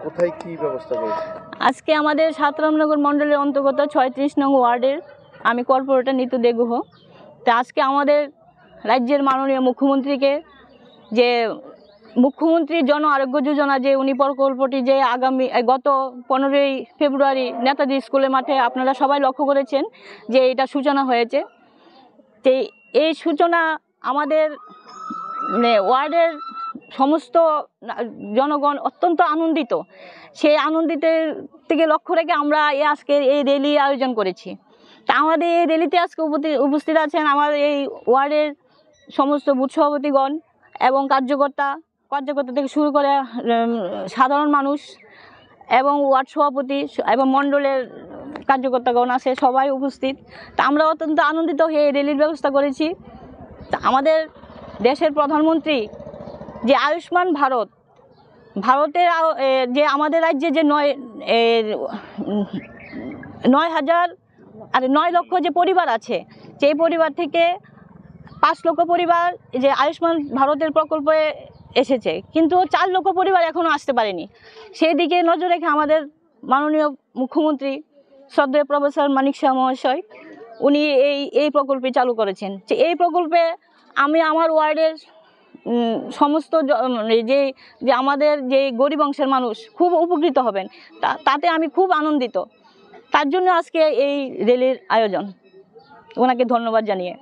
কোথায় কি ব্যবস্থা করেছে? আজকে আমাদের ৭ রামনগর মণ্ডলের অন্তর্গত ৩৬ নং ওয়ার্ডের আমি কর্পোরেটর নিতু দে গুহ। তা আজকে আমাদের রাজ্যের মাননীয় মুখ্যমন্ত্রীকে যে মুখ্যমন্ত্রী জন আরোগ্য যোজনা যে উনি প্রকল্পটি যে আগামী গত ১৫ই ফেব্রুয়ারি নেতাজি স্কুলের মাঠে আপনারা সবাই লক্ষ্য করেছেন যে এটা সূচনা হয়েছে। তো এই সূচনা আমাদের ওয়ার্ডের সমস্ত জনগণ অত্যন্ত আনন্দিত। সেই আনন্দিতের থেকে লক্ষ্য রেখে আমরা আজকে এই র্যালি আয়োজন করেছি। তা আমাদের এই র্যালিতে আজকে উপস্থিত আছেন আমাদের এই ওয়ার্ডের সমস্ত বুথ সভাপতিগণ এবং কার্যকর্তা থেকে শুরু করে সাধারণ মানুষ এবং ওয়ার্ড সভাপতি এবং মণ্ডলের কার্যকর্তাগণ আছে, সবাই উপস্থিত। তা আমরা অত্যন্ত আনন্দিত হয়ে র্যালির ব্যবস্থা করেছি। তা আমাদের দেশের প্রধানমন্ত্রী যে আয়ুষ্মান ভারতের যে আমাদের রাজ্যে যে ৯ লক্ষ যে পরিবার আছে, সেই পরিবার থেকে ৫ লক্ষ পরিবার যে আয়ুষ্মান ভারতের প্রকল্পে এসেছে, কিন্তু ৪ লক্ষ পরিবার এখনও আসতে পারেনি। সেই দিকে নজর রেখে আমাদের মাননীয় মুখ্যমন্ত্রী শ্রদ্ধেয় প্রফেসর মানিক শাহ মহাশয় উনি এই প্রকল্পে চালু করেছেন। যে এই প্রকল্পে আমি আমার ওয়ার্ডের সমস্ত যে আমাদের যে গরিব অংশের মানুষ খুব উপকৃত হবেন, তাতে আমি খুব আনন্দিত। তার জন্য আজকে এই র্যালির আয়োজন, ওনাকে ধন্যবাদ জানিয়ে।